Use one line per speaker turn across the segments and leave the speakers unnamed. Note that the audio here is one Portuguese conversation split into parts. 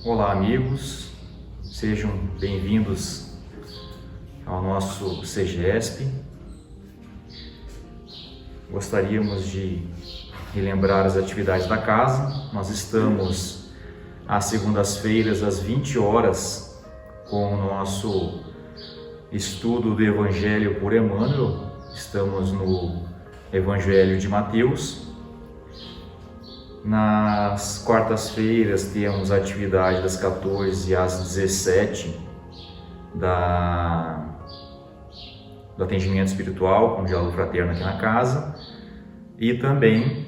Olá, amigos, sejam bem-vindos ao nosso CGESP. Gostaríamos de relembrar as atividades da casa. Nós estamos às segundas-feiras, às 20 horas, com o nosso estudo do Evangelho por Emmanuel. Estamos no Evangelho de Mateus. Nas quartas-feiras temos a atividade das 14 às 17 do atendimento espiritual com diálogo fraterno aqui na casa, e também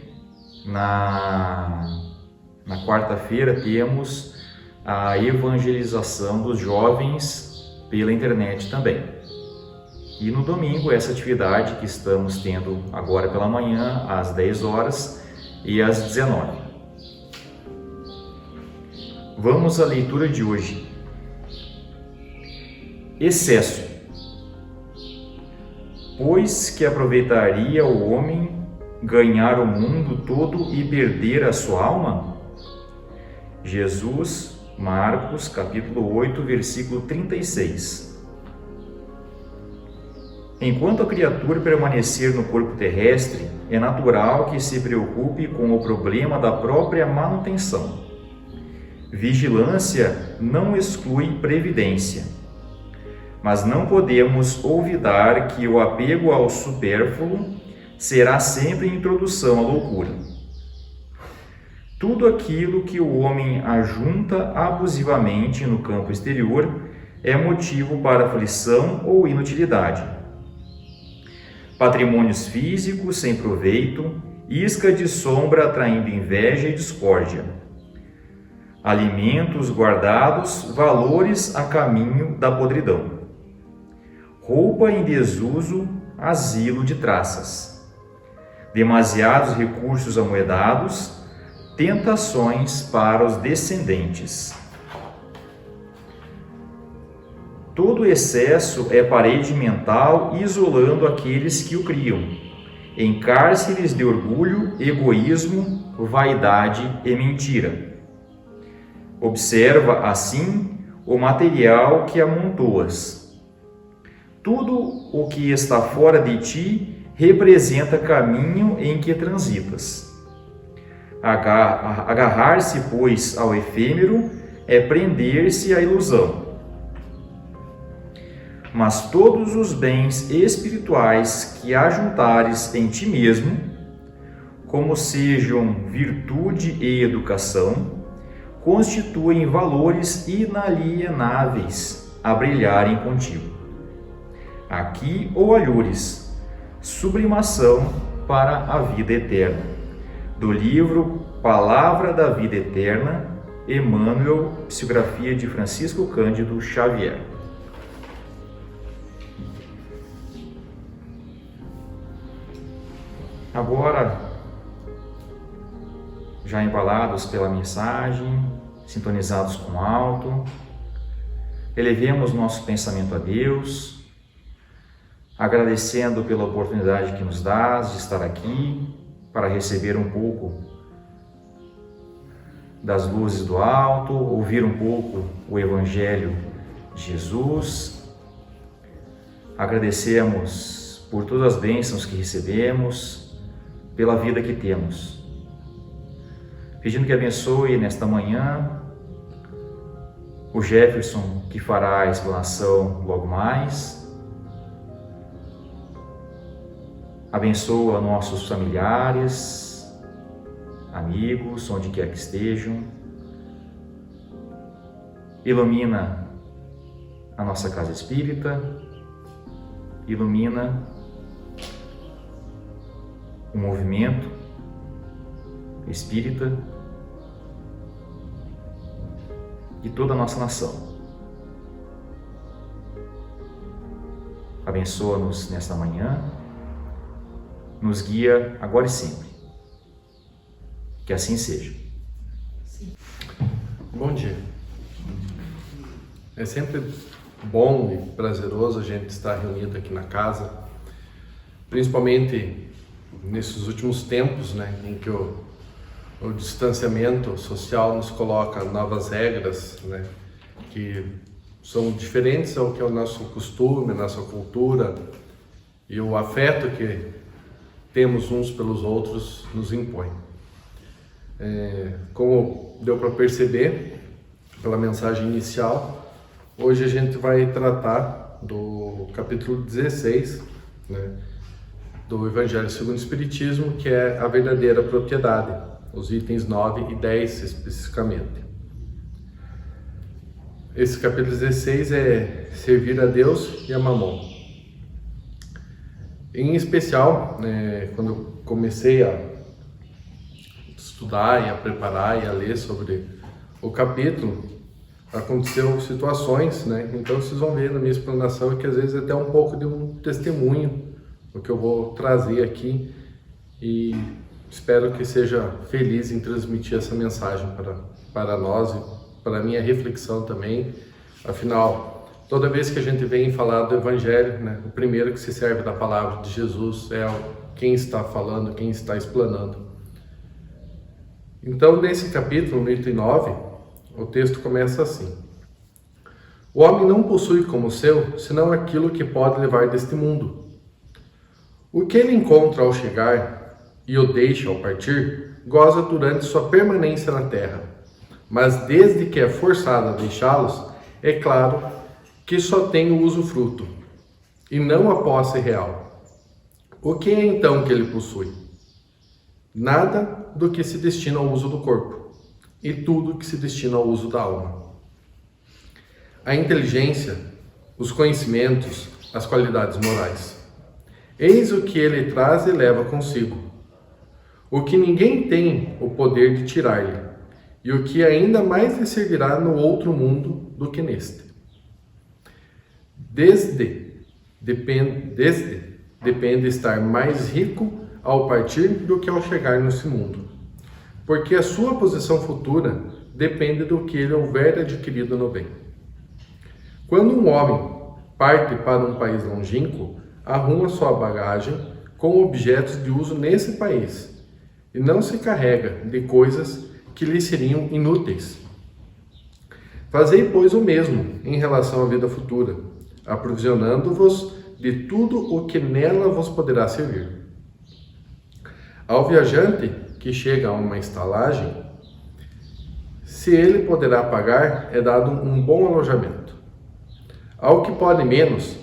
na quarta-feira temos a evangelização dos jovens pela internet também. E no domingo essa atividade que estamos tendo agora pela manhã às 10 horas e às 19. Vamos à leitura de hoje. Excesso. Pois que aproveitaria o homem ganhar o mundo todo e perder a sua alma? Jesus, Marcos, capítulo 8, versículo 36. Enquanto a criatura permanecer no corpo terrestre, é natural que se preocupe com o problema da própria manutenção. Vigilância não exclui previdência, mas não podemos olvidar que o apego ao supérfluo será sempre introdução à loucura. Tudo aquilo que o homem ajunta abusivamente no campo exterior é motivo para aflição ou inutilidade. Patrimônios físicos sem proveito, isca de sombra atraindo inveja e discórdia. Alimentos guardados, valores a caminho da podridão. Roupa em desuso, asilo de traças. Demasiados recursos amoedados, tentações para os descendentes. Todo excesso é parede mental isolando aqueles que o criam, em cárceres de orgulho, egoísmo, vaidade e mentira. Observa, assim, o material que amontoas. Tudo o que está fora de ti representa caminho em que transitas. Agarrar-se, pois, ao efêmero é prender-se à ilusão. Mas todos os bens espirituais que ajuntares em ti mesmo, como sejam virtude e educação, constituem valores inalienáveis a brilharem contigo. Aqui ou alhures, sublimação para a vida eterna. Do livro Palavra da Vida Eterna, Emmanuel, psicografia de Francisco Cândido Xavier. Agora, já embalados pela mensagem, sintonizados com o alto, elevemos nosso pensamento a Deus, agradecendo pela oportunidade que nos dá de estar aqui para receber um pouco das luzes do alto, ouvir um pouco o Evangelho de Jesus. Agradecemos por todas as bênçãos que recebemos, pela vida que temos. Pedindo que abençoe nesta manhã o Jefferson, que fará a explanação logo mais. Abençoa nossos familiares, amigos, onde quer que estejam. Ilumina a nossa casa espírita, ilumina o movimento espírita e toda a nossa nação. Abençoa-nos nesta manhã, nos guia agora e sempre. Que assim seja.
Bom dia. É sempre bom e prazeroso a gente estar reunido aqui na casa, principalmente nesses últimos tempos, né, em que o o distanciamento social nos coloca novas regras, né, que são diferentes ao que é o nosso costume, a nossa cultura, e o afeto que temos uns pelos outros nos impõe. Como deu para perceber pela mensagem inicial, hoje a gente vai tratar do capítulo 16, né, do Evangelho segundo o Espiritismo, que é a verdadeira propriedade, os itens 9 e 10 especificamente. Esse capítulo 16 é servir a Deus e a Mamon. Em especial, quando eu comecei a estudar e a preparar e a ler sobre o capítulo, aconteceu situações, né? Então vocês vão ver na minha explanação que às vezes é até um pouco de um testemunho o que eu vou trazer aqui, e espero que seja feliz em transmitir essa mensagem para nós e para a minha reflexão também. Afinal, toda vez que a gente vem falar do Evangelho, né, o primeiro que se serve da palavra de Jesus é quem está falando, quem está explanando. Então, nesse capítulo, no item 9, o texto começa assim: o homem não possui como seu, senão aquilo que pode levar deste mundo. O que ele encontra ao chegar e o deixa ao partir, goza durante sua permanência na terra. Mas desde que é forçado a deixá-los, é claro que só tem o usufruto, e não a posse real. O que é então que ele possui? Nada do que se destina ao uso do corpo, e tudo que se destina ao uso da alma. A inteligência, os conhecimentos, as qualidades morais. Eis o que ele traz e leva consigo. O que ninguém tem o poder de tirar-lhe, e o que ainda mais lhe servirá no outro mundo do que neste. Depende estar mais rico ao partir do que ao chegar nesse mundo, porque a sua posição futura depende do que ele houver adquirido no bem. Quando um homem parte para um país longínquo, arruma sua bagagem com objetos de uso nesse país e não se carrega de coisas que lhe seriam inúteis. Fazei, pois, o mesmo em relação à vida futura, aprovisionando-vos de tudo o que nela vos poderá servir. Ao viajante que chega a uma estalagem, se ele poderá pagar, é dado um bom alojamento. Ao que pode menos,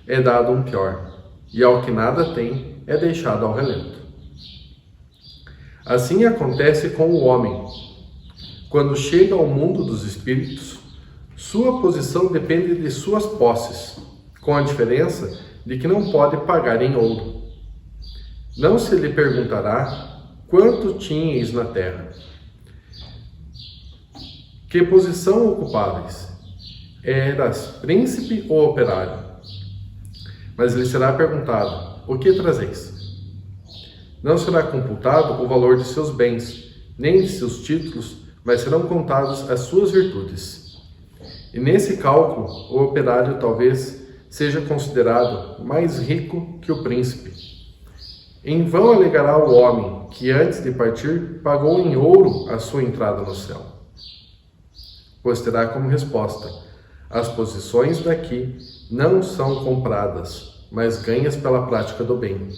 é dado um pior, e ao que nada tem, é deixado ao relento. Assim acontece com o homem. Quando chega ao mundo dos espíritos, sua posição depende de suas posses, com a diferença de que não pode pagar em ouro. Não se lhe perguntará quanto tinhais na terra. Que posição ocupáveis? Eras príncipe ou operário? Mas lhe será perguntado: o que trazeis? Não será computado o valor de seus bens, nem de seus títulos, mas serão contados as suas virtudes. E nesse cálculo, o operário talvez seja considerado mais rico que o príncipe. Em vão alegará o homem que antes de partir pagou em ouro a sua entrada no céu, pois terá como resposta: as posições daqui não são compradas, mas ganhas pela prática do bem.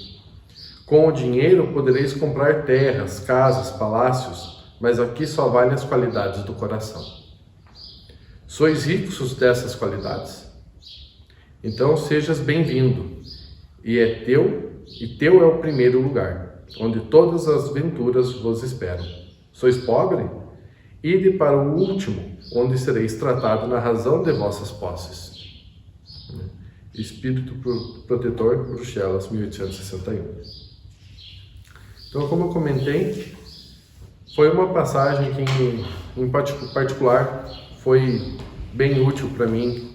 Com o dinheiro podereis comprar terras, casas, palácios, mas aqui só valem as qualidades do coração. Sois ricos dessas qualidades. Então sejas bem-vindo, e teu é o primeiro lugar, onde todas as venturas vos esperam. Sois pobre? Ide para o último, onde sereis tratado na razão de vossas posses. Espírito Protetor, Bruxelas, 1861. Então, como eu comentei, foi uma passagem que, em particular, foi bem útil para mim,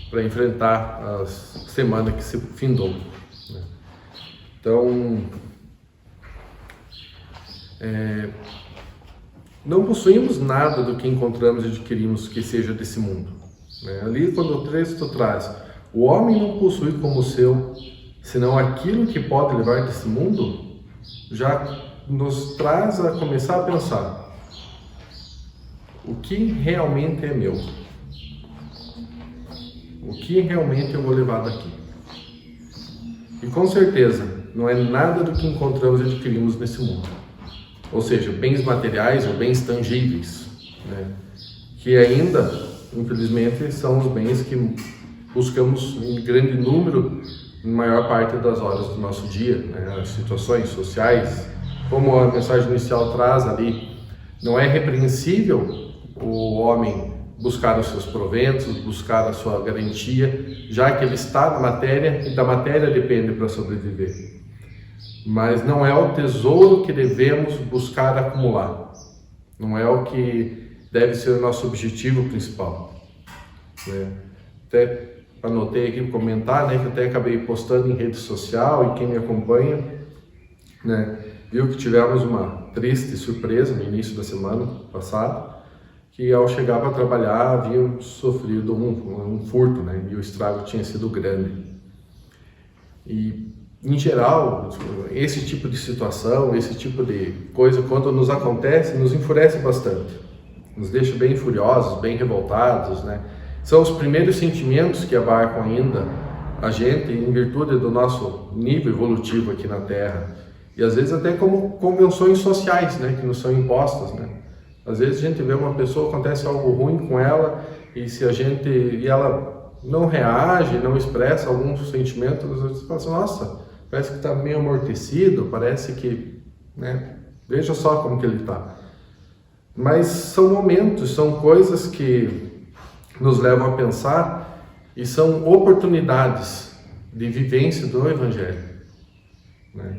para enfrentar a semana que se findou. Então, não possuímos nada do que encontramos e adquirimos que seja desse mundo. Ali, quando o texto traz: o homem não possui como seu, senão aquilo que pode levar desse mundo, já nos traz a começar a pensar o que realmente é meu, o que realmente eu vou levar daqui. E com certeza não é nada do que encontramos e adquirimos nesse mundo, ou seja, bens materiais ou bens tangíveis, né? Que ainda, infelizmente, são os bens que buscamos em grande número, em maior parte das horas do nosso dia, né? As situações sociais, como a mensagem inicial traz ali, não é repreensível o homem buscar os seus proventos, buscar a sua garantia, já que ele está na matéria e da matéria depende para sobreviver. Mas não é o tesouro que devemos buscar acumular, não é o que deve ser o nosso objetivo principal, né? Até anotei aqui para comentar, né, que eu até acabei postando em rede social, e quem me acompanha, né, viu que tivemos uma triste surpresa no início da semana passada, que ao chegar para trabalhar haviam sofrido um furto, né, e o estrago tinha sido grande. E em geral, esse tipo de situação, esse tipo de coisa, quando nos acontece, nos enfurece bastante, nos deixa bem furiosos, bem revoltados, né? São os primeiros sentimentos que abarcam ainda a gente em virtude do nosso nível evolutivo aqui na Terra, e às vezes até como convenções sociais, né, que nos são impostas, né? Às vezes a gente vê uma pessoa, acontece algo ruim com ela, e ela não reage, não expressa alguns sentimentos, às vezes você fala assim, nossa, parece que está meio amortecido, parece que, né, veja só como que ele está. Mas são momentos, são coisas que nos levam a pensar e são oportunidades de vivência do Evangelho, né?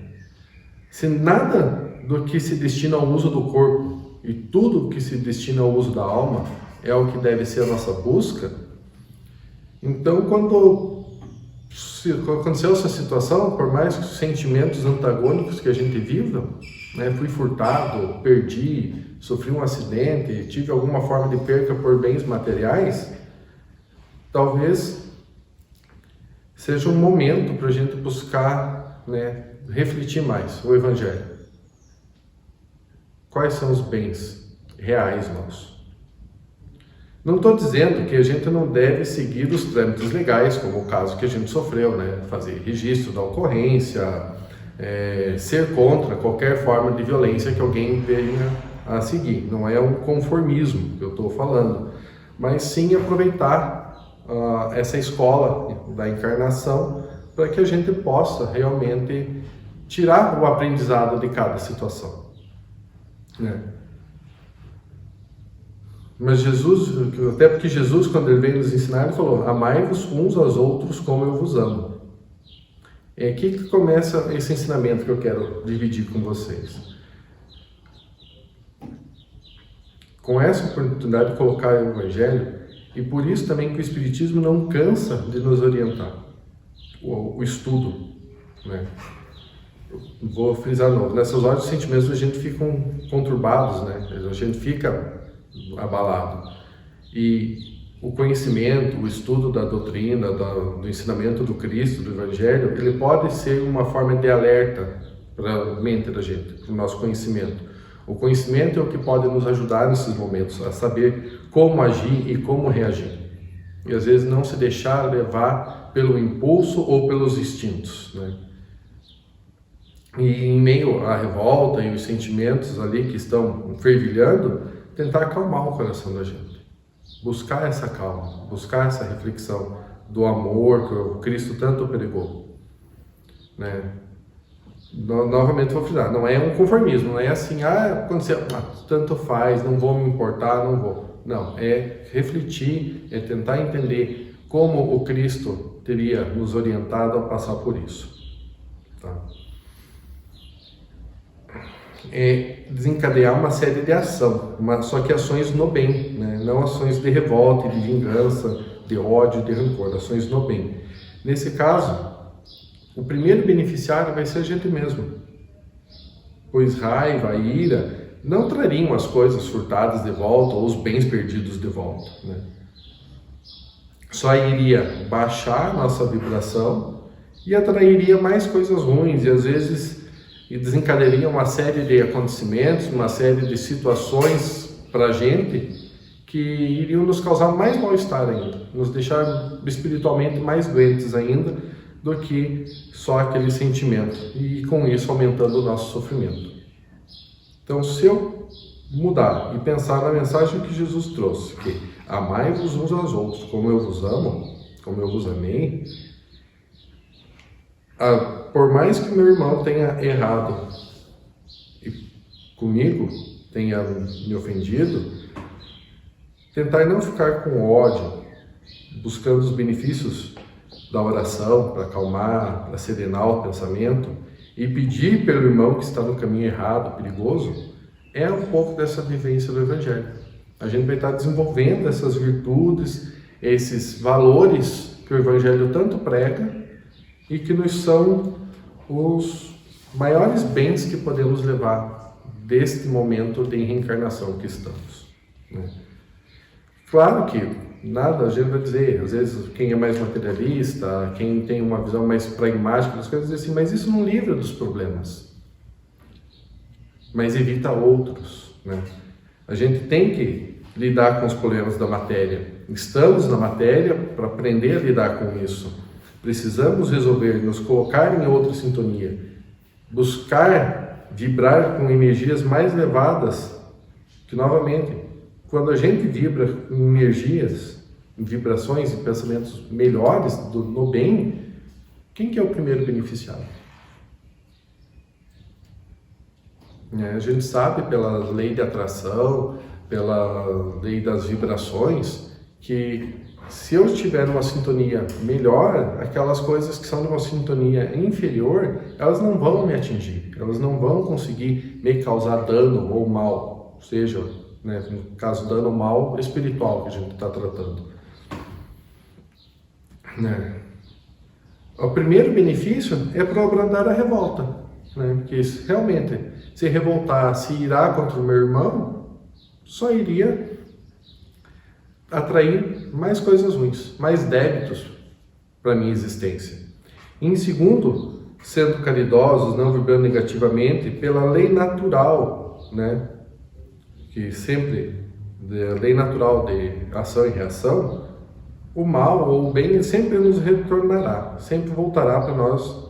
Se nada do que se destina ao uso do corpo e tudo que se destina ao uso da alma é o que deve ser a nossa busca, então quando aconteceu essa situação, por mais que os sentimentos antagônicos que a gente viva, né, fui furtado, perdi, sofri um acidente, tive alguma forma de perca por bens materiais, talvez seja um momento para a gente buscar, né, refletir mais o Evangelho. Quais são os bens reais nossos? Não estou dizendo que a gente não deve seguir os trâmites legais, como o caso que a gente sofreu, né? Fazer registro da ocorrência, ser contra qualquer forma de violência que alguém venha a seguir. Não é um conformismo que eu estou falando, mas sim aproveitar essa escola da encarnação para que a gente possa realmente tirar o aprendizado de cada situação, né? Mas Jesus, até porque Jesus, quando ele veio nos ensinar, ele falou, amai-vos uns aos outros como eu vos amo. É aqui que começa esse ensinamento que eu quero dividir com vocês. Com essa oportunidade de colocar o Evangelho, e por isso também que o Espiritismo não cansa de nos orientar, o estudo, né? Vou frisar de novo, nessas horas os sentimentos da gente ficam conturbados, né? A gente fica abalado, e o conhecimento, o estudo da doutrina, do ensinamento do Cristo, do Evangelho, ele pode ser uma forma de alerta para a mente da gente, para o nosso conhecimento. O conhecimento é o que pode nos ajudar nesses momentos a saber como agir e como reagir, e às vezes não se deixar levar pelo impulso ou pelos instintos, né? E em meio à revolta e os sentimentos ali que estão fervilhando, tentar acalmar o coração da gente, buscar essa calma, buscar essa reflexão do amor que o Cristo tanto pregou, né? Novamente vou frisar, não é um conformismo, não é assim, aconteceu, tanto faz, não vou me importar, não vou. Não, é refletir, é tentar entender como o Cristo teria nos orientado a passar por isso, tá? É desencadear uma série de ação, só que ações no bem, né? Não ações de revolta, de vingança, de ódio, de rancor, ações no bem. Nesse caso, o primeiro beneficiário vai ser a gente mesmo, pois raiva, ira não trariam as coisas furtadas de volta ou os bens perdidos de volta, né? Só iria baixar nossa vibração e atrairia mais coisas ruins, e às vezes e desencadearia uma série de acontecimentos, uma série de situações para a gente que iriam nos causar mais mal-estar ainda, nos deixar espiritualmente mais doentes ainda do que só aquele sentimento, e com isso aumentando o nosso sofrimento. Então, se eu mudar e pensar na mensagem que Jesus trouxe, que amai-vos uns aos outros como eu vos amo, como eu vos amei, por mais que meu irmão tenha errado e comigo tenha me ofendido, tentar não ficar com ódio, buscando os benefícios da oração para acalmar, para serenar o pensamento e pedir pelo irmão que está no caminho errado, perigoso, é um pouco dessa vivência do Evangelho. A gente vai estar desenvolvendo essas virtudes, esses valores que o Evangelho tanto prega e que nos são os maiores bens que podemos levar deste momento de reencarnação que estamos, né? Claro que nada, a gente vai dizer, às vezes quem é mais materialista, quem tem uma visão mais pragmática das coisas, diz assim, mas isso não livra dos problemas, mas evita outros, né? A gente tem que lidar com os problemas da matéria, estamos na matéria para aprender a lidar com isso, precisamos resolver, nos colocar em outra sintonia, buscar vibrar com energias mais elevadas, que novamente, quando a gente vibra em energias, em vibrações e pensamentos melhores no bem, quem que é o primeiro beneficiado? A gente sabe pela lei de atração, pela lei das vibrações, que se eu estiver numa sintonia melhor, aquelas coisas que são numa sintonia inferior, elas não vão me atingir, elas não vão conseguir me causar dano ou mal, seja, né, no caso, dano mal espiritual que a gente está tratando, né? O primeiro benefício é para abrandar a revolta, né? Porque realmente, se revoltar, se irar contra o meu irmão, só iria atrair mais coisas ruins, mais débitos para a minha existência. E em segundo, sendo caridosos, não vibrando negativamente, pela lei natural, né? Que sempre, a lei natural de ação e reação, o mal ou o bem sempre nos retornará, sempre voltará para nós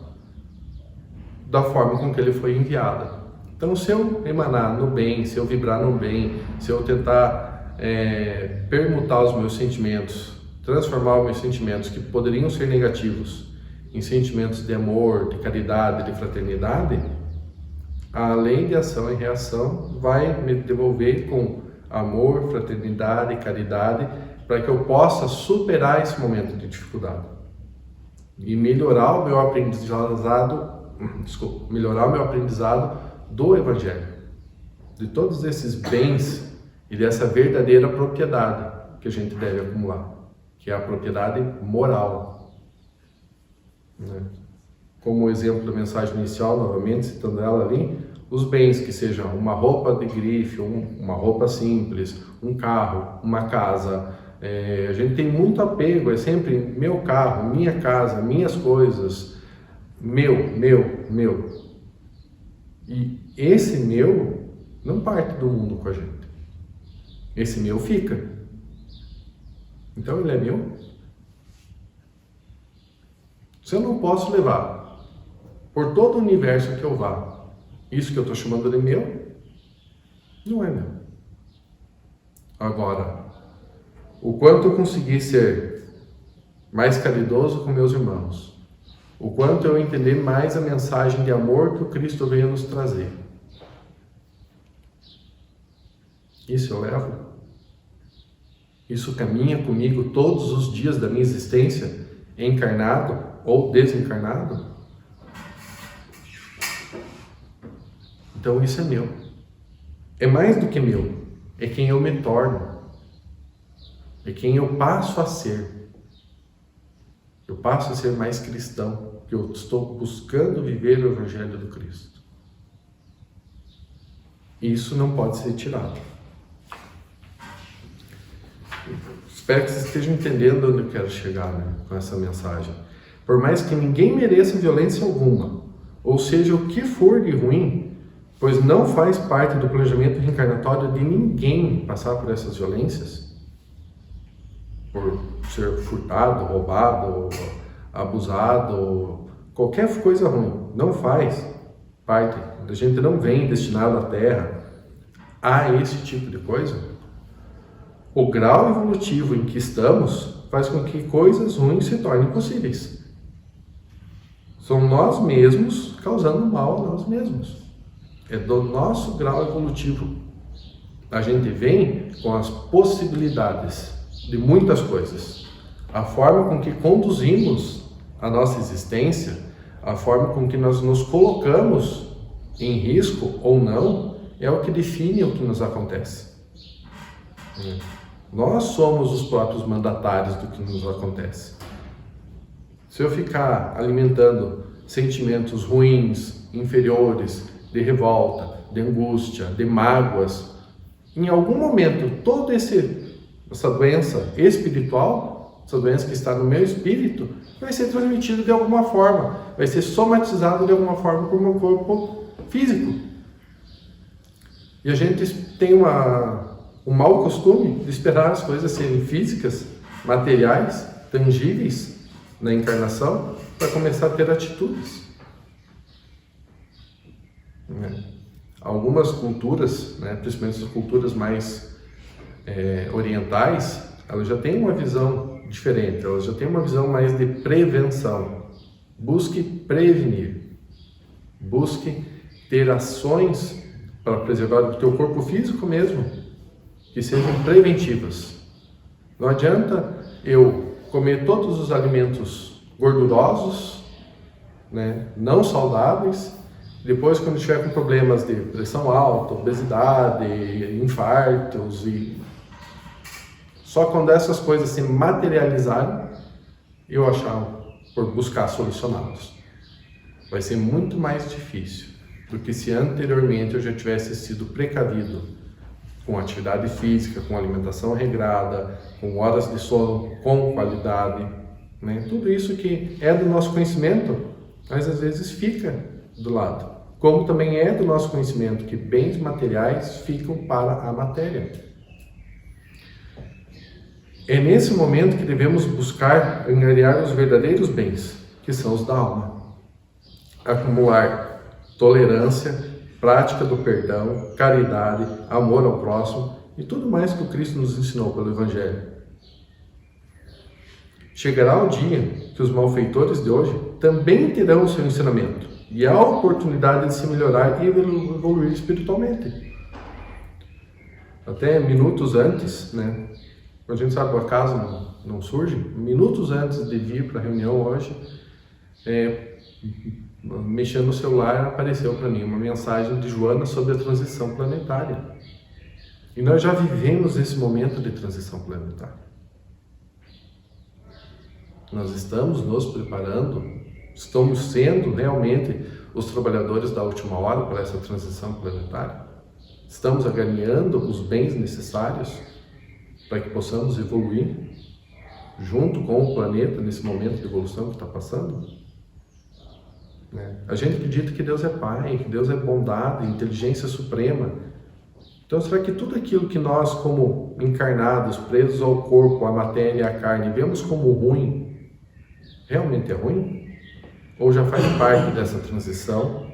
da forma com que ele foi enviado. Então, se eu emanar no bem, se eu vibrar no bem, se eu tentar permutar os meus sentimentos, transformar os meus sentimentos que poderiam ser negativos em sentimentos de amor, de caridade, de fraternidade, a lei de ação e reação vai me devolver com amor, fraternidade, caridade, para que eu possa superar esse momento de dificuldade e melhorar o meu aprendizado do Evangelho, de todos esses bens e dessa verdadeira propriedade que a gente deve acumular, que é a propriedade moral, né? Como o exemplo da mensagem inicial, novamente, citando ela ali, os bens que sejam uma roupa de grife, uma roupa simples, um carro, uma casa. A gente tem muito apego, é sempre meu carro, minha casa, minhas coisas, meu. E esse meu não parte do mundo com a gente. Esse meu fica. Então ele é meu. Se eu não posso levar por todo o universo que eu vá, isso que eu estou chamando de meu, não é meu. Agora, o quanto eu conseguir ser mais caridoso com meus irmãos, o quanto eu entender mais a mensagem de amor que o Cristo veio nos trazer, isso eu levo. Isso caminha comigo todos os dias da minha existência, encarnado ou desencarnado. Então isso é meu. É mais do que meu. É quem eu me torno. É quem eu passo a ser. Eu passo a ser mais cristão, porque eu estou buscando viver o Evangelho do Cristo. Isso não pode ser tirado. Espero que vocês estejam entendendo onde eu quero chegar, né, com essa mensagem. Por mais que ninguém mereça violência alguma, ou seja, o que for de ruim, pois não faz parte do planejamento reencarnatório de ninguém passar por essas violências, por ser furtado, roubado, abusado, qualquer coisa ruim, não faz parte. A gente não vem destinado à Terra a esse tipo de coisa. O grau evolutivo em que estamos faz com que coisas ruins se tornem possíveis. São nós mesmos causando mal a nós mesmos. É do nosso grau evolutivo. A gente vem com as possibilidades de muitas coisas. A forma com que conduzimos a nossa existência, a forma com que nós nos colocamos em risco ou não, é o que define o que nos acontece. Nós somos os próprios mandatários do que nos acontece. Se eu ficar alimentando sentimentos ruins, inferiores, de revolta, de angústia, de mágoas, em algum momento toda essa doença espiritual, essa doença que está no meu espírito, vai ser transmitida de alguma forma, vai ser somatizado de alguma forma para o meu corpo físico. E a gente tem um mau costume de esperar as coisas serem físicas, materiais, tangíveis na encarnação, para começar a ter atitudes. Algumas culturas, principalmente as culturas mais orientais, elas já têm uma visão diferente, elas já têm uma visão mais de prevenção. Busque prevenir, busque ter ações para preservar o teu corpo físico mesmo, que sejam preventivas. Não adianta eu comer todos os alimentos gordurosos, não saudáveis, depois quando estiver com problemas de pressão alta, obesidade, infartos, e só quando essas coisas se materializarem, eu achar por buscar solucioná-los. Vai ser muito mais difícil do que se anteriormente eu já tivesse sido precavido com atividade física, com alimentação regrada, com horas de sono com qualidade, Tudo isso que é do nosso conhecimento, mas às vezes fica do lado. Como também é do nosso conhecimento que bens materiais ficam para a matéria. É nesse momento que devemos buscar angariar os verdadeiros bens, que são os da alma. Acumular tolerância, prática do perdão, caridade, amor ao próximo e tudo mais que o Cristo nos ensinou pelo Evangelho. Chegará o dia que os malfeitores de hoje também terão o seu ensinamento e a oportunidade de se melhorar e evoluir espiritualmente. Até minutos antes, a gente sabe que o acaso não surge, minutos antes de vir para a reunião hoje, mexendo no celular, apareceu para mim uma mensagem de Joana sobre a transição planetária. E nós já vivemos esse momento de transição planetária. Nós estamos nos preparando, estamos sendo realmente os trabalhadores da última hora para essa transição planetária. Estamos ganhando os bens necessários para que possamos evoluir junto com o planeta nesse momento de evolução que está passando. A gente acredita que Deus é Pai, que Deus é bondade, inteligência suprema. Então, será que tudo aquilo que nós, como encarnados, presos ao corpo, à matéria e à carne, vemos como ruim, realmente é ruim? Ou já faz parte dessa transição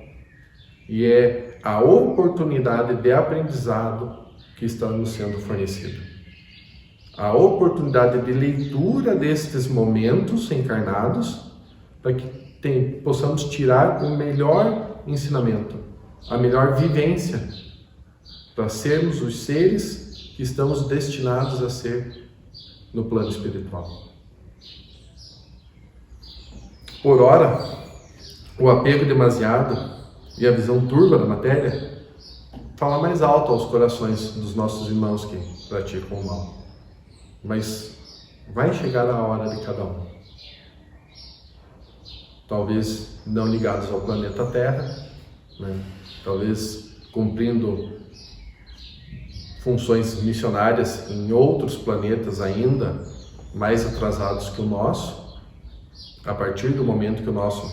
e é a oportunidade de aprendizado que está nos sendo fornecida? A oportunidade de leitura destes momentos encarnados para que possamos tirar o melhor ensinamento, a melhor vivência, para sermos os seres que estamos destinados a ser no plano espiritual. Por ora, o apego demasiado e a visão turva da matéria fala mais alto aos corações dos nossos irmãos que praticam o mal. Mas vai chegar a hora de cada um. Talvez não ligados ao planeta Terra, talvez cumprindo funções missionárias em outros planetas ainda mais atrasados que o nosso, a partir do momento que o nosso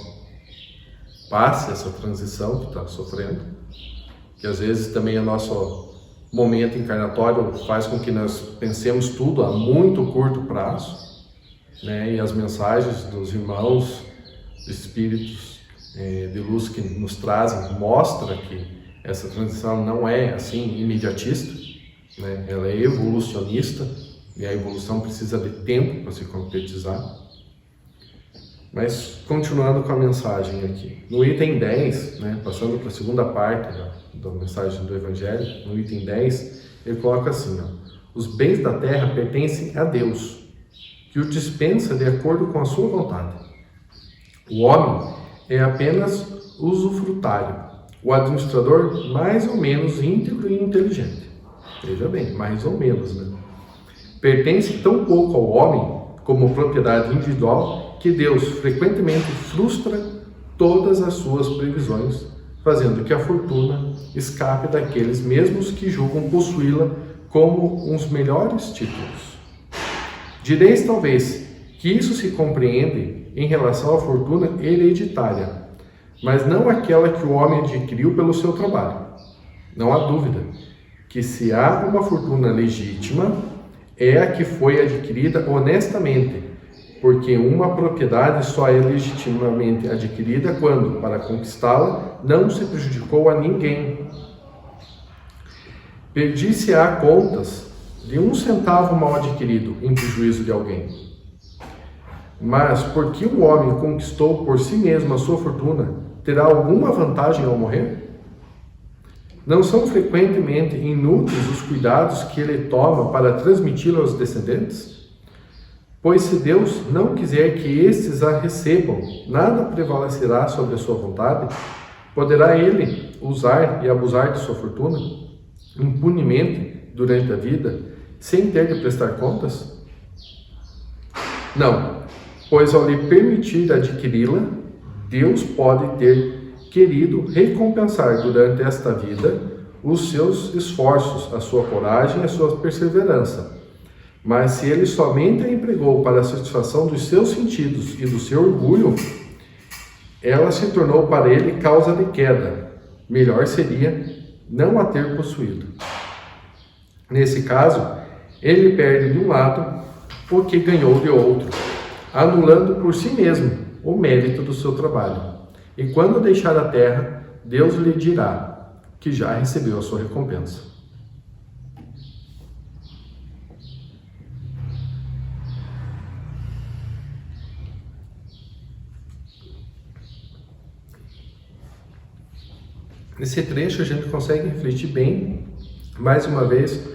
passe essa transição que está sofrendo, que às vezes também o nosso momento encarnatório faz com que nós pensemos tudo a muito curto prazo, né? E as mensagens dos irmãos, espíritos de luz que nos trazem, mostra que essa transição não é assim imediatista, né? Ela é evolucionista, e a evolução precisa de tempo para se concretizar. Mas continuando com a mensagem aqui, no item 10, né, passando para a segunda parte da mensagem do Evangelho, no item 10, ele coloca assim, ó, os bens da terra pertencem a Deus, que o dispensa de acordo com a sua vontade. O homem é apenas usufrutário, o administrador mais ou menos íntegro e inteligente. Veja bem, mais ou menos, né? Pertence tão pouco ao homem como propriedade individual que Deus frequentemente frustra todas as suas previsões, fazendo que a fortuna escape daqueles mesmos que julgam possuí-la como uns melhores títulos. Direis talvez que isso se compreende em relação à fortuna hereditária, mas não aquela que o homem adquiriu pelo seu trabalho. Não há dúvida que se há uma fortuna legítima, é a que foi adquirida honestamente, porque uma propriedade só é legitimamente adquirida quando, para conquistá-la, não se prejudicou a ninguém. Perdi-se-á contas de 1 centavo mal adquirido em prejuízo de alguém. Mas, porque o homem conquistou por si mesmo a sua fortuna, terá alguma vantagem ao morrer? Não são frequentemente inúteis os cuidados que ele toma para transmiti-la aos descendentes? Pois se Deus não quiser que estes a recebam, nada prevalecerá sobre a sua vontade? Poderá ele usar e abusar de sua fortuna impunemente durante a vida, sem ter de prestar contas? Não, pois ao lhe permitir adquiri-la, Deus pode ter querido recompensar durante esta vida os seus esforços, a sua coragem e a sua perseverança. Mas se ele somente a empregou para a satisfação dos seus sentidos e do seu orgulho, ela se tornou para ele causa de queda. Melhor seria não a ter possuído. Nesse caso, ele perde de um lado o que ganhou de outro, anulando por si mesmo o mérito do seu trabalho. E quando deixar a terra, Deus lhe dirá que já recebeu a sua recompensa. Nesse trecho a gente consegue refletir bem, mais uma vez,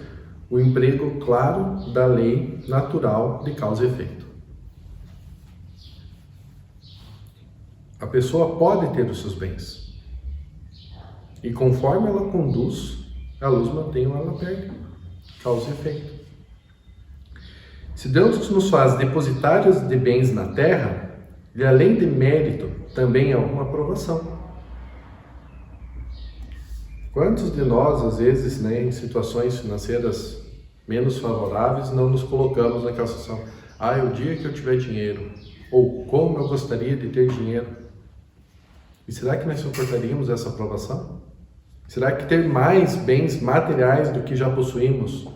o emprego claro da lei natural de causa e efeito. A pessoa pode ter os seus bens, e conforme ela conduz, a luz mantém ou ela perde, causa e efeito. Se Deus nos faz depositários de bens na terra, e além de mérito, também há uma aprovação. Quantos de nós, às vezes, né, em situações financeiras menos favoráveis, não nos colocamos naquela situação? Ah, é o dia que eu tiver dinheiro. Ou como eu gostaria de ter dinheiro. E será que nós suportaríamos essa aprovação? Será que ter mais bens materiais do que já possuímos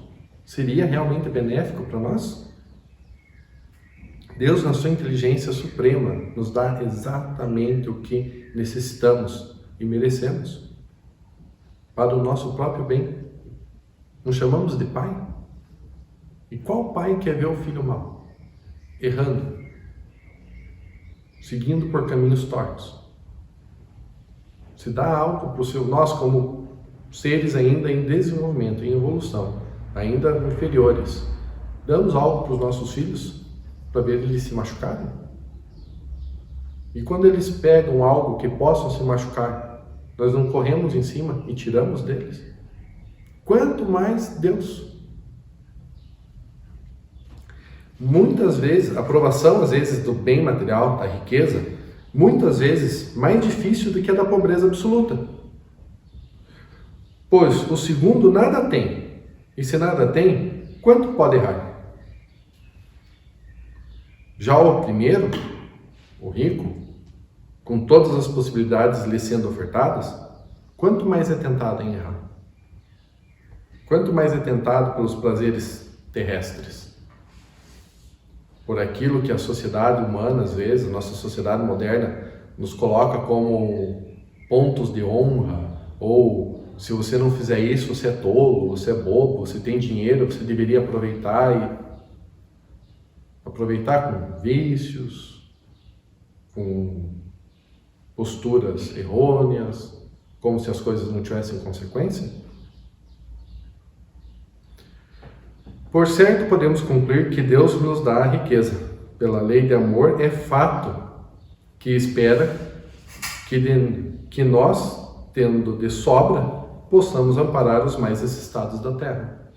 seria realmente benéfico para nós? Deus, na sua inteligência suprema, nos dá exatamente o que necessitamos e merecemos para o nosso próprio bem. Nos chamamos de pai? E qual pai quer ver o filho mal? Errando, seguindo por caminhos tortos. Se dá algo para o seu, nós como seres ainda em desenvolvimento, em evolução, ainda inferiores, damos algo para os nossos filhos para ver eles se machucarem? E quando eles pegam algo que possam se machucar, nós não corremos em cima e tiramos deles? Quanto mais Deus. Muitas vezes, a aprovação às vezes do bem material, da riqueza, muitas vezes mais difícil do que a da pobreza absoluta. Pois o segundo nada tem, e se nada tem, quanto pode errar? Já o primeiro, o rico, com todas as possibilidades lhe sendo ofertadas, quanto mais é tentado em errar? Quanto mais é tentado pelos prazeres terrestres? Por aquilo que a sociedade humana, às vezes, a nossa sociedade moderna, nos coloca como pontos de honra, ou se você não fizer isso, você é tolo, você é bobo, você tem dinheiro, você deveria aproveitar com vícios, com posturas errôneas, como se as coisas não tivessem consequência? Por certo, podemos concluir que Deus nos dá a riqueza. Pela lei de amor, é fato que espera que nós, tendo de sobra, possamos amparar os mais necessitados da terra.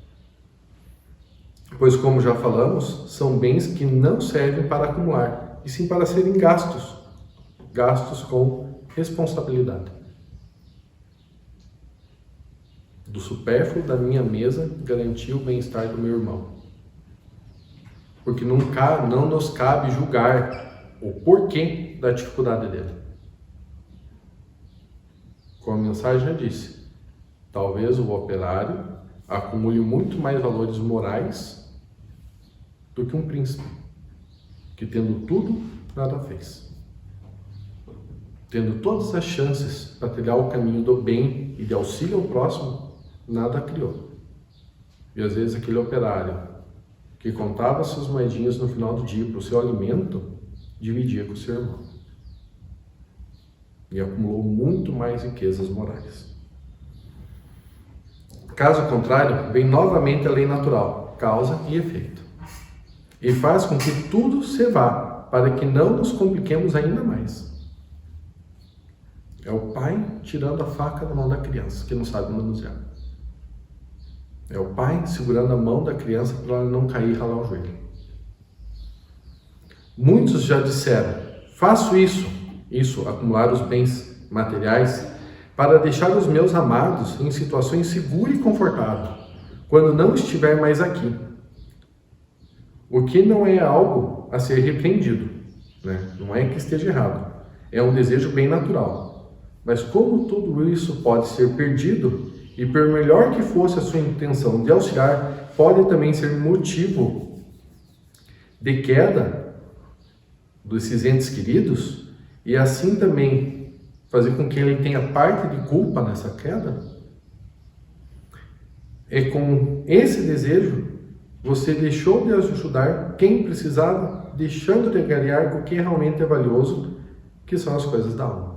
Pois, como já falamos, são bens que não servem para acumular, e sim para serem gastos com responsabilidade. Do supérfluo da minha mesa, garantir o bem-estar do meu irmão. Porque não nos cabe julgar o porquê da dificuldade dele. Como a mensagem já disse, talvez o operário acumule muito mais valores morais do que um príncipe, que tendo tudo, nada fez. Tendo todas as chances para trilhar o caminho do bem e de auxílio ao próximo, nada criou. E às vezes aquele operário que contava suas moedinhas no final do dia para o seu alimento, dividia com o seu irmão. E acumulou muito mais riquezas morais. Caso contrário, vem novamente a lei natural, causa e efeito. E faz com que tudo se vá, para que não nos compliquemos ainda mais. É o pai tirando a faca da mão da criança, que não sabe manusear. É o pai segurando a mão da criança para ela não cair e ralar o joelho. Muitos já disseram, faço isso, acumular os bens materiais, para deixar os meus amados em situações seguras e confortáveis, quando não estiver mais aqui. O que não é algo a ser repreendido, né? Não é que esteja errado, é um desejo bem natural. Mas como tudo isso pode ser perdido, e por melhor que fosse a sua intenção de auxiliar, pode também ser motivo de queda desses entes queridos, e assim também fazer com que ele tenha parte de culpa nessa queda, é com esse desejo você deixou de ajudar quem precisava, deixando de ganhar com o que realmente é valioso, que são as coisas da alma.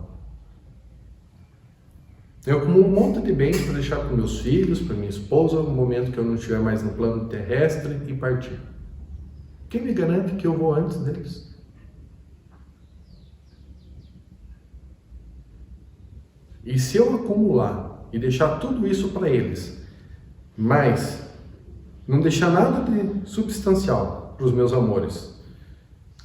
Eu como um monte de bens para deixar para meus filhos, para minha esposa, no momento que eu não estiver mais no plano terrestre e partir. Quem me garante que eu vou antes deles? E se eu acumular e deixar tudo isso para eles, mas não deixar nada de substancial para os meus amores,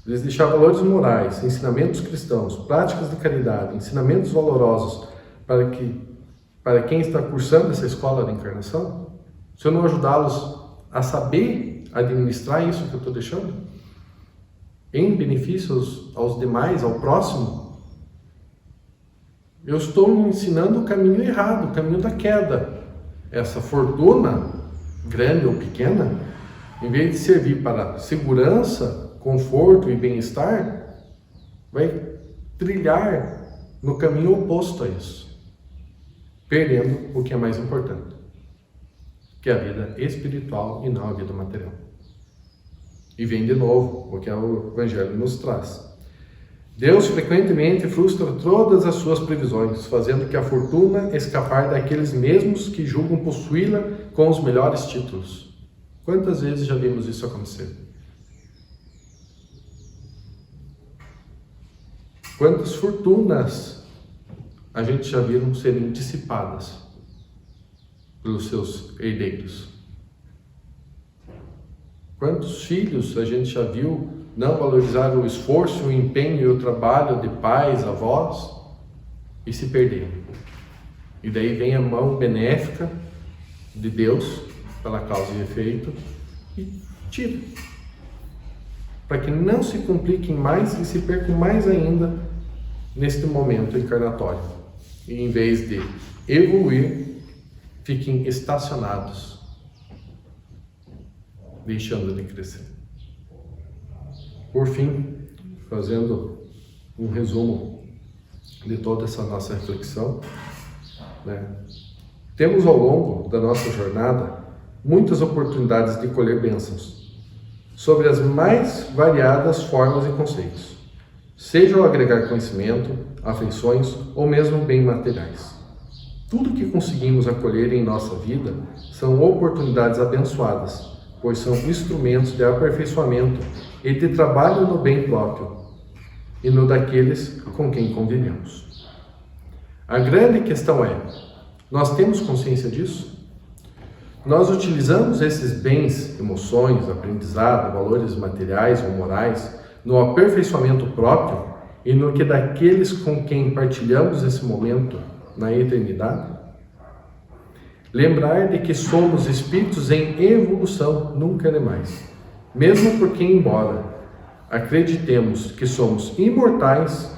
eles deixar valores morais, ensinamentos cristãos, práticas de caridade, ensinamentos valorosos para quem está cursando essa escola da encarnação, se eu não ajudá-los a saber administrar isso que eu estou deixando, em benefício aos demais, ao próximo, eu estou me ensinando o caminho errado, o caminho da queda. Essa fortuna, grande ou pequena, em vez de servir para segurança, conforto e bem-estar, vai trilhar no caminho oposto a isso, perdendo o que é mais importante, que é a vida espiritual e não a vida material. E vem de novo o que o Evangelho nos traz. Deus frequentemente frustra todas as suas previsões, fazendo que a fortuna escapar daqueles mesmos que julgam possuí-la com os melhores títulos. Quantas vezes já vimos isso acontecer? Quantas fortunas a gente já viram serem dissipadas pelos seus herdeiros? Quantos filhos a gente já viu não valorizar o esforço, o empenho e o trabalho de pais, avós e se perderem? E daí vem a mão benéfica de Deus, pela causa e efeito, e tira. Para que não se compliquem mais e se percam mais ainda neste momento encarnatório. E em vez de evoluir, fiquem estacionados, deixando de crescer. Por fim, fazendo um resumo de toda essa nossa reflexão, temos ao longo da nossa jornada muitas oportunidades de colher bênçãos sobre as mais variadas formas e conceitos, seja ao agregar conhecimento, afeições ou mesmo bens materiais. Tudo que conseguimos acolher em nossa vida são oportunidades abençoadas, pois são instrumentos de aperfeiçoamento e de trabalho no bem próprio e no daqueles com quem convivemos. A grande questão é: nós temos consciência disso? Nós utilizamos esses bens, emoções, aprendizado, valores materiais ou morais no aperfeiçoamento próprio e no que daqueles com quem partilhamos esse momento na eternidade? Lembrar de que somos espíritos em evolução nunca é demais, mesmo porque, embora acreditemos que somos imortais,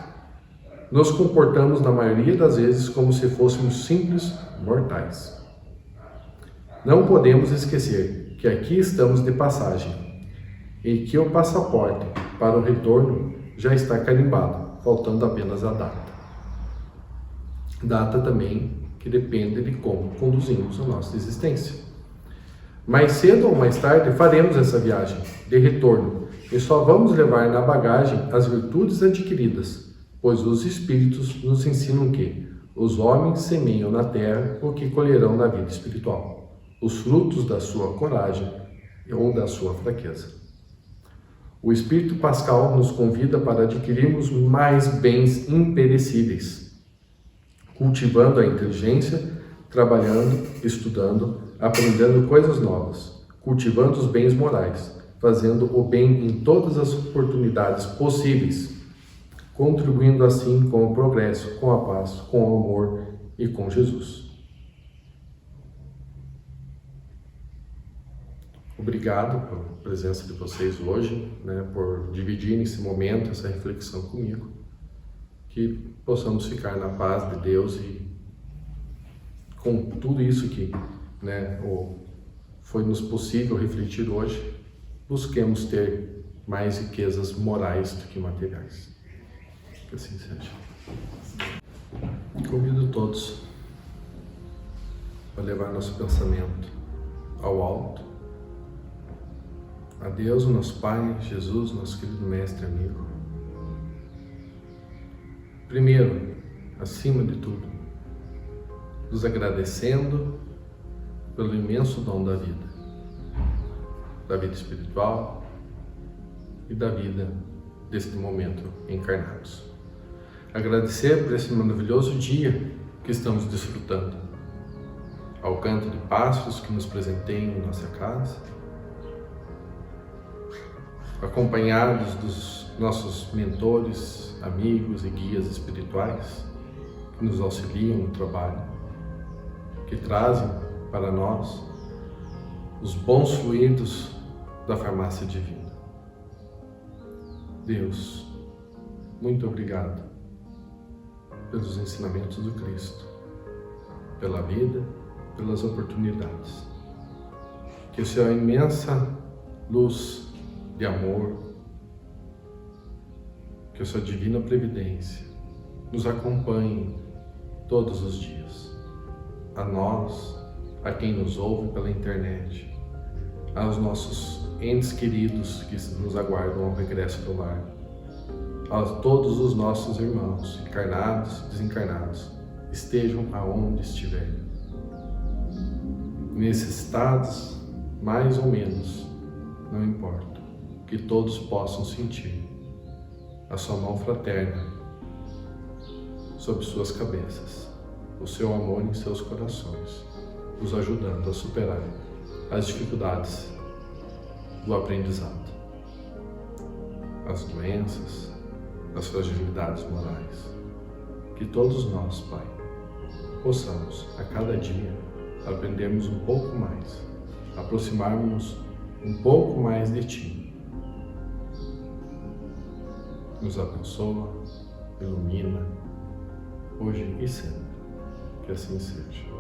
nos comportamos na maioria das vezes como se fôssemos simples mortais. Não podemos esquecer que aqui estamos de passagem e que o passaporte para o retorno já está carimbado, faltando apenas a data. Data também que depende de como conduzimos a nossa existência. Mais cedo ou mais tarde faremos essa viagem de retorno e só vamos levar na bagagem as virtudes adquiridas, pois os Espíritos nos ensinam que os homens semeiam na terra o que colherão na vida espiritual, os frutos da sua coragem ou da sua fraqueza. O Espírito Pascal nos convida para adquirirmos mais bens imperecíveis, cultivando a inteligência, trabalhando, estudando, aprendendo coisas novas, cultivando os bens morais, fazendo o bem em todas as oportunidades possíveis, contribuindo assim com o progresso, com a paz, com o amor e com Jesus. Obrigado pela presença de vocês hoje, por dividir nesse momento essa reflexão comigo, que possamos ficar na paz de Deus e com tudo isso que foi nos possível refletir hoje, busquemos ter mais riquezas morais do que materiais. Que assim seja. Convido todos a levar nosso pensamento ao alto, a Deus, nosso Pai, Jesus, nosso querido Mestre amigo. Primeiro, acima de tudo, nos agradecendo pelo imenso dom da vida espiritual e da vida deste momento encarnados. Agradecer por esse maravilhoso dia que estamos desfrutando, ao canto de pássaros que nos presenteiam em nossa casa, acompanhados dos nossos mentores, amigos e guias espirituais que nos auxiliam no trabalho, que trazem para nós os bons fluidos da farmácia divina. Deus, muito obrigado pelos ensinamentos do Cristo, pela vida, pelas oportunidades. Que a sua imensa luz de amor, que a sua divina previdência nos acompanhe todos os dias, a nós, a quem nos ouve pela internet, aos nossos entes queridos que nos aguardam ao regresso do lar, a todos os nossos irmãos, encarnados e desencarnados, estejam aonde estiverem, necessitados mais ou menos, não importa, que todos possam sentir a sua mão fraterna sobre suas cabeças, o seu amor em seus corações, os ajudando a superar as dificuldades do aprendizado, as doenças, as fragilidades morais. Que todos nós, Pai, possamos a cada dia aprendermos um pouco mais, aproximarmos um pouco mais de Ti. Nos abençoa, ilumina, hoje e sempre. Que assim seja.